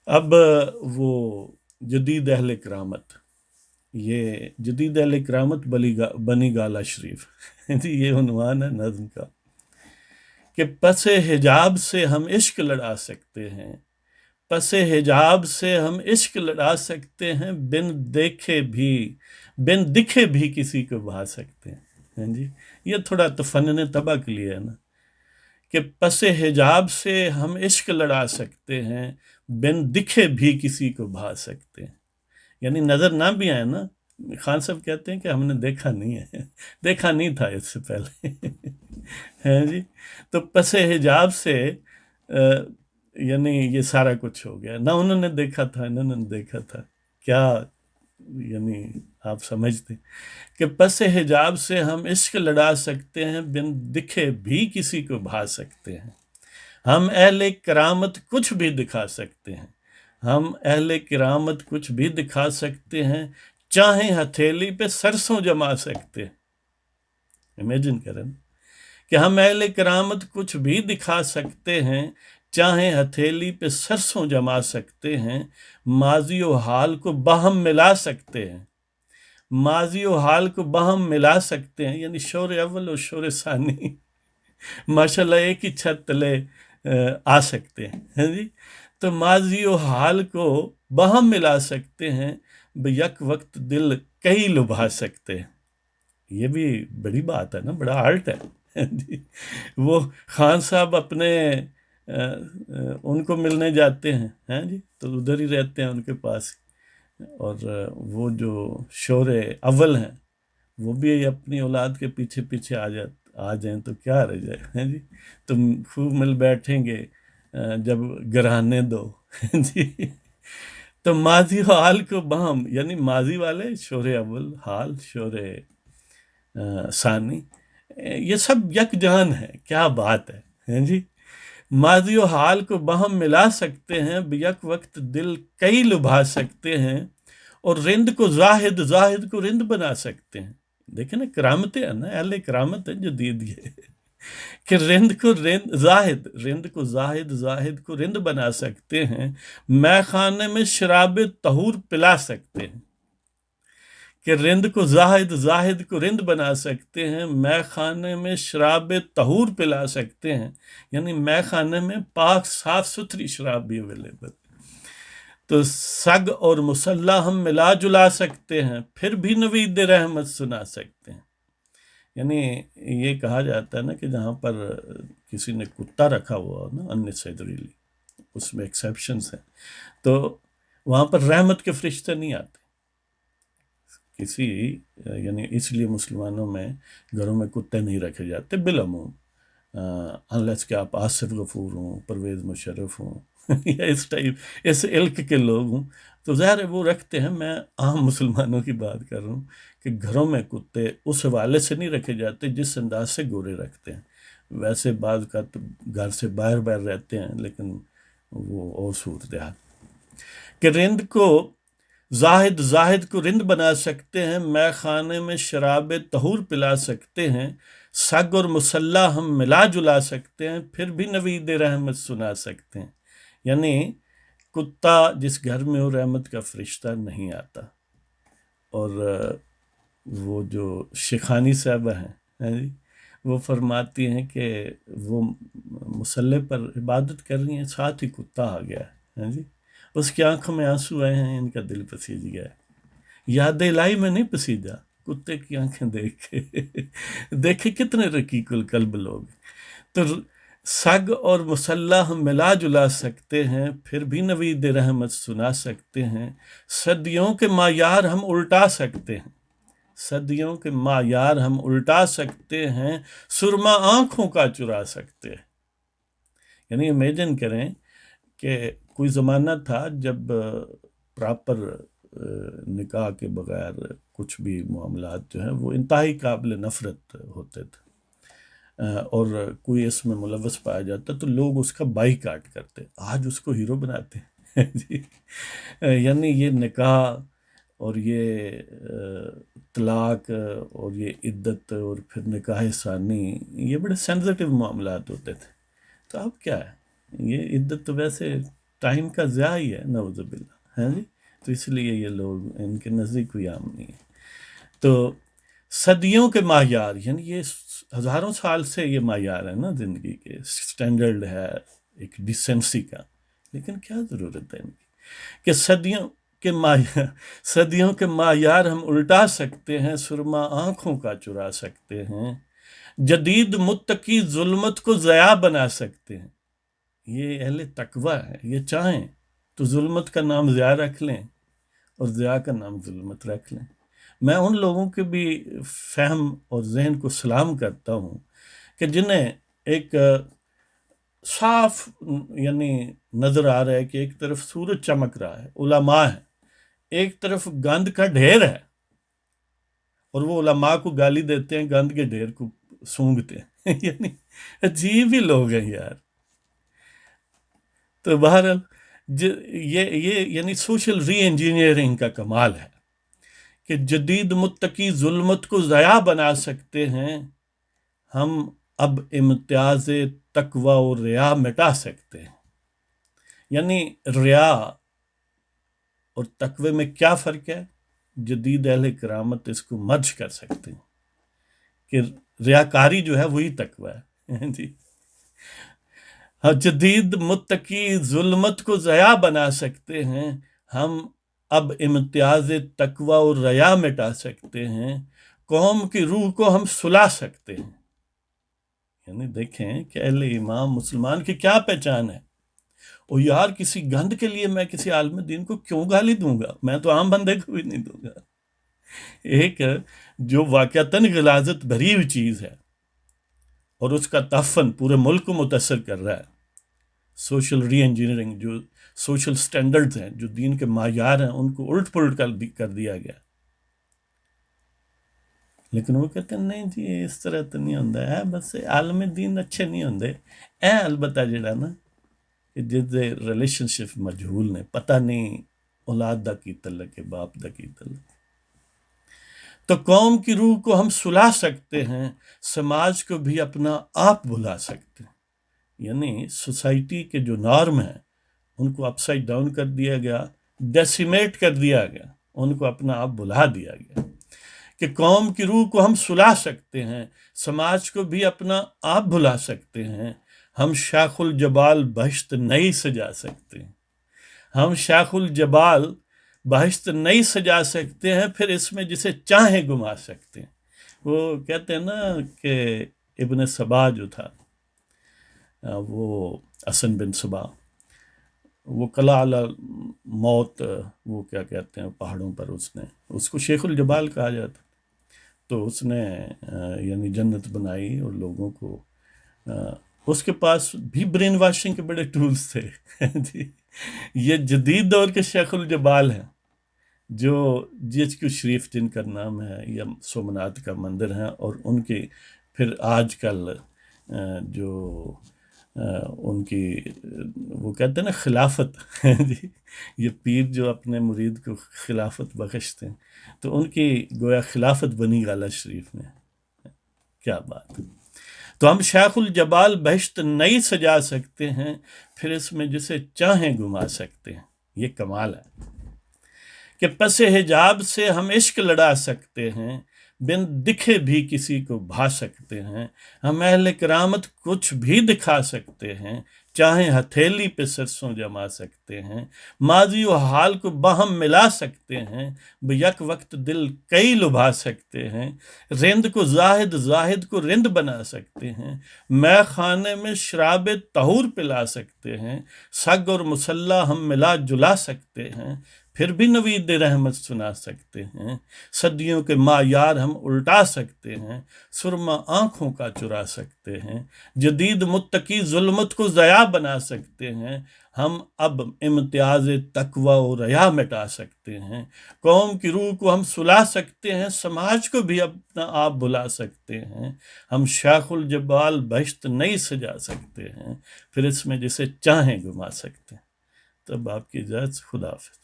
اب وہ جدید اہل کرامت، یہ جدید اہل کرامت بنی گالہ شریف جی یہ عنوان ہے نظم کا، کہ پس حجاب سے ہم عشق لڑا سکتے ہیں، پس حجاب سے ہم عشق لڑا سکتے ہیں، بن دکھے بھی کسی کو بھا سکتے ہیں۔ ہاں جی، یہ تھوڑا تفنن طبع کے لیے ہے نا، کہ پس حجاب سے ہم عشق لڑا سکتے ہیں، بن دکھے بھی کسی کو بھا سکتے ہیں، یعنی نظر نہ بھی آئے نا۔ خان صاحب کہتے ہیں کہ ہم نے دیکھا نہیں ہے، دیکھا نہیں تھا اس سے پہلے ہے جی۔ تو پس حجاب سے یعنی یہ سارا کچھ ہو گیا، نہ انہوں نے دیکھا تھا انہوں نے دیکھا تھا کیا، یعنی آپ سمجھتے کہ پس حجاب سے ہم عشق لڑا سکتے ہیں، بن دکھے بھی کسی کو بھا سکتے ہیں، ہم اہل کرامت کچھ بھی دکھا سکتے ہیں، ہم اہل کرامت کچھ بھی دکھا سکتے ہیں، چاہیں ہتھیلی پہ سرسوں جما سکتے ہیں۔ امیجن کریں کہ ہم اہل کرامت کچھ بھی دکھا سکتے ہیں، چاہیں ہتھیلی پہ سرسوں جما سکتے ہیں، ماضی و حال کو باہم ملا سکتے ہیں، ماضی و حال کو باہم ملا سکتے ہیں، یعنی شور اول اور شور ثانی ماشاءاللہ ایک ہی چھت تلے آ سکتے ہیں جی۔ تو ماضی و حال کو باہم ملا سکتے ہیں، بیک وقت دل کئی لبھا سکتے ہیں۔ یہ بھی بڑی بات ہے نا، بڑا آرٹ ہے جی۔ وہ خان صاحب اپنے ان کو ملنے جاتے ہیں جی، تو ادھر ہی رہتے ہیں ان کے پاس، اور وہ جو شور اول ہیں وہ بھی اپنی اولاد کے پیچھے پیچھے آ جائیں تو کیا رہ جائے ہیں جی، تم خوب مل بیٹھیں گے جب گرانے دو جی۔ تو ماضی و حال کو باہم، یعنی ماضی والے شور اول، حال شور ثانی، یہ سب یک جہان ہے، کیا بات ہے جی۔ ماضی و حال کو باہم ملا سکتے ہیں، بیک وقت دل کئی لبھا سکتے ہیں، اور رند کو زاہد، زاہد کو رند بنا سکتے ہیں۔ دیکھیں نا کرامتیں ہیں نا، اہل کرامت ہے جدید یہ، کہ رند کو زاہد، رند کو زاہد، زاہد کو رند بنا سکتے ہیں، مے خانے میں شراب طہور پلا سکتے ہیں، کہ رند کو زاہد، زاہد کو رند بنا سکتے ہیں، مے خانے میں شراب طہور پلا سکتے ہیں، یعنی مے خانے میں پاک صاف ستھری شراب بھی اویلیبل۔ تو سگ اور مسلح ہم ملا جلا سکتے ہیں، پھر بھی نوید رحمت سنا سکتے ہیں۔ یعنی یہ کہا جاتا ہے نا کہ جہاں پر کسی نے کتا رکھا ہوا ہو نا اننیسیسریلی، اس میں ایکسیپشنز ہیں، تو وہاں پر رحمت کے فرشتے نہیں آتے کسی، یعنی اس لیے مسلمانوں میں گھروں میں کتے نہیں رکھے جاتے بالعموم، انلیس کہ آپ آصف غفور ہوں، پرویز مشرف ہوں یا اس ٹائپ اس علق کے لوگ ہوں، تو ظاہر ہے وہ رکھتے ہیں۔ میں عام مسلمانوں کی بات کر رہا ہوں کہ گھروں میں کتے اس حوالے سے نہیں رکھے جاتے جس انداز سے گورے رکھتے ہیں۔ ویسے بعض کا تو گھر سے باہر رہتے ہیں، لیکن وہ اور صورتحال، کہ رند کو زاہد، زاہد کو رند بنا سکتے ہیں، مے خانے میں شراب طہور پلا سکتے ہیں، سگ اور مسلح ہم ملا جلا سکتے ہیں، پھر بھی نوید رحمت سنا سکتے ہیں۔ یعنی کتا جس گھر میں ہو رحمت کا فرشتہ نہیں آتا۔ اور وہ جو شیخانی صاحبہ ہیں جی، وہ فرماتی ہیں کہ وہ مصلی پر عبادت کر رہی ہیں، ساتھ ہی کتا آ گیا ہے جی، اس کی آنکھوں میں آنسو آئے ہیں، ان کا دل پسیج گیا ہے۔ یاد الہی میں نہیں پسیجا، کتے کی آنکھیں دیکھ کے دیکھے کتنے رقیق القلب لوگ۔ تو سگ اور مسلح ہم ملا جلا سکتے ہیں، پھر بھی نوید رحمت سنا سکتے ہیں، صدیوں کے معیار ہم الٹا سکتے ہیں، صدیوں کے معیار ہم الٹا سکتے ہیں، سرما آنکھوں کا چرا سکتے ہیں۔ یعنی امیجن کریں کہ کوئی زمانہ تھا جب پراپر نکاح کے بغیر کچھ بھی معاملات جو ہیں وہ انتہائی قابل نفرت ہوتے تھے، اور کوئی اس میں ملوث پایا جاتا تو لوگ اس کا بائی کاٹ کرتے، آج اس کو ہیرو بناتے ہیں جی۔ یعنی یہ نکاح اور یہ طلاق اور یہ عدت اور پھر نکاح ثانی، یہ بڑے سینسٹیو معاملات ہوتے تھے۔ تو اب کیا ہے، یہ عدت تو ویسے ٹائم کا ضیاع ہی ہے، نعوذ باللہ، ہے جی. تو اس لیے یہ لوگ ان کے نزدیک کوئی عام نہیں ہے. تو صدیوں کے معیار، یعنی یہ ہزاروں سال سے یہ معیار ہے نا زندگی کے، سٹینڈرڈ ہے ایک ڈیسنسی کا. لیکن کیا ضرورت ہے ان کی کہ صدیوں کے معیار ہم الٹا سکتے ہیں، سرما آنکھوں کا چرا سکتے ہیں، جدید متقی ظلمت کو ضیاء بنا سکتے ہیں. یہ اہل تقوی ہے، یہ چاہیں تو ظلمت کا نام ضیاء رکھ لیں اور ضیاء کا نام ظلمت رکھ لیں. میں ان لوگوں کے بھی فہم اور ذہن کو سلام کرتا ہوں کہ جنہیں ایک صاف یعنی نظر آ رہا ہے کہ ایک طرف سورج چمک رہا ہے، علماء ہے، ایک طرف گند کا ڈھیر ہے، اور وہ علماء کو گالی دیتے ہیں، گند کے ڈھیر کو سونگتے ہیں. یعنی عجیب ہی لوگ ہیں یار. تو بہرحال یہ یعنی سوشل ری انجینئرنگ کا کمال ہے کہ جدید متقی ظلمت کو ضیاء بنا سکتے ہیں، ہم اب امتیاز تقوی اور ریا مٹا سکتے ہیں. یعنی ریا اور تقوی میں کیا فرق ہے؟ جدید اہل کرامت اس کو مرج کر سکتے ہیں کہ ریاکاری جو ہے وہی تقوی ہے جی. جدید متقی ظلمت کو ضیاء بنا سکتے ہیں، ہم اب امتیاز تقوی اور ریا مٹا سکتے ہیں، قوم کی روح کو ہم سلا سکتے ہیں. یعنی دیکھیں کہ اہل ایمان مسلمان کی کیا پہچان ہے. اور یار کسی گند کے لیے میں کسی عالم دین کو کیوں گالی دوں گا؟ میں تو عام بندے کو بھی نہیں دوں گا. ایک جو واقعتاً غلاظت بھری ہوئی چیز ہے اور اس کا تعفن پورے ملک کو متاثر کر رہا ہے، سوشل ری انجینئرنگ، جو سوشل سٹینڈرڈز ہیں، جو دین کے معیار ہیں، ان کو الٹ پلٹ کر دیا گیا. لیکن وہ کہتے ہیں نہیں جی اس طرح تو نہیں ہوتا ہے، بس عالم دین اچھے نہیں ہوندے. البتہ جڑا نا کہ جس دے ریلیشن شپ مجہول نے، پتہ نہیں اولاد دا کی تعلق ہے، باپ دا کی تعلق. تو قوم کی روح کو ہم سلا سکتے ہیں، سماج کو بھی اپنا آپ بھلا سکتے ہیں. یعنی سوسائٹی کے جو نارم ہیں ان کو اپ سائڈ ڈاؤن کر دیا گیا، ڈیسیمیٹ کر دیا گیا، ان کو اپنا آپ بھلا دیا گیا. کہ قوم کی روح کو ہم سلا سکتے ہیں، سماج کو بھی اپنا آپ بھلا سکتے ہیں، ہم شاخ الجبال بہشت نئی سجا سکتے ہیں. ہم شاخ الجبال بہشت نئی سجا سکتے ہیں، پھر اس میں جسے چاہیں گما سکتے ہیں. وہ کہتے ہیں نا کہ ابن سبا جو تھا، وہ حسن بن سبا، وہ قلعہ علی موت، وہ کیا کہتے ہیں پہاڑوں پر، اس کو شیخ الجبال کہا جاتا. تو اس نے یعنی جنت بنائی اور لوگوں کو، اس کے پاس بھی برین واشنگ کے بڑے ٹولز تھے جی. یہ جدید دور کے شیخ الجبال ہیں جو جی ایچ کیو شریف جن کا نام ہے، یا سومناتھ کا مندر ہے، اور ان کی پھر آج کل جو ان کی وہ کہتے ہیں نا خلافت جی، یہ پیر جو اپنے مرید کو خلافت بخشتے ہیں، تو ان کی گویا خلافت بنی غالہ شریف میں. کیا بات ہے. تو ہم شاخ الجبال بہشت نئی سجا سکتے ہیں، پھر اس میں جسے چاہیں گما سکتے ہیں. یہ کمال ہے کہ پس حجاب سے ہم عشق لڑا سکتے ہیں، بن دکھے بھی کسی کو بھا سکتے ہیں. ہم اہل کرامت کچھ بھی دکھا سکتے ہیں، چاہیں ہتھیلی پہ سرسوں جما سکتے ہیں. ماضی و حال کو باہم ملا سکتے ہیں، بیک وقت دل کئی لبھا سکتے ہیں. رند کو زاہد، زاہد کو رند بنا سکتے ہیں. میں خانے میں شراب طہور پلا سکتے ہیں. سگ اور مسلح ہم ملا جلا سکتے ہیں، پھر بھی نوید رحمت سنا سکتے ہیں. صدیوں کے معیار ہم الٹا سکتے ہیں، سرما آنکھوں کا چرا سکتے ہیں. جدید متقی ظلمت کو ضیاء بنا سکتے ہیں، ہم اب امتیاز تقوی و ریا مٹا سکتے ہیں. قوم کی روح کو ہم سلا سکتے ہیں، سماج کو بھی اپنا آپ بھلا سکتے ہیں. ہم شاخ الجبال بہشت نئی سجا سکتے ہیں، پھر اس میں جسے چاہیں گما سکتے ہیں. تب آپ کی اجازت، خدا حافظ.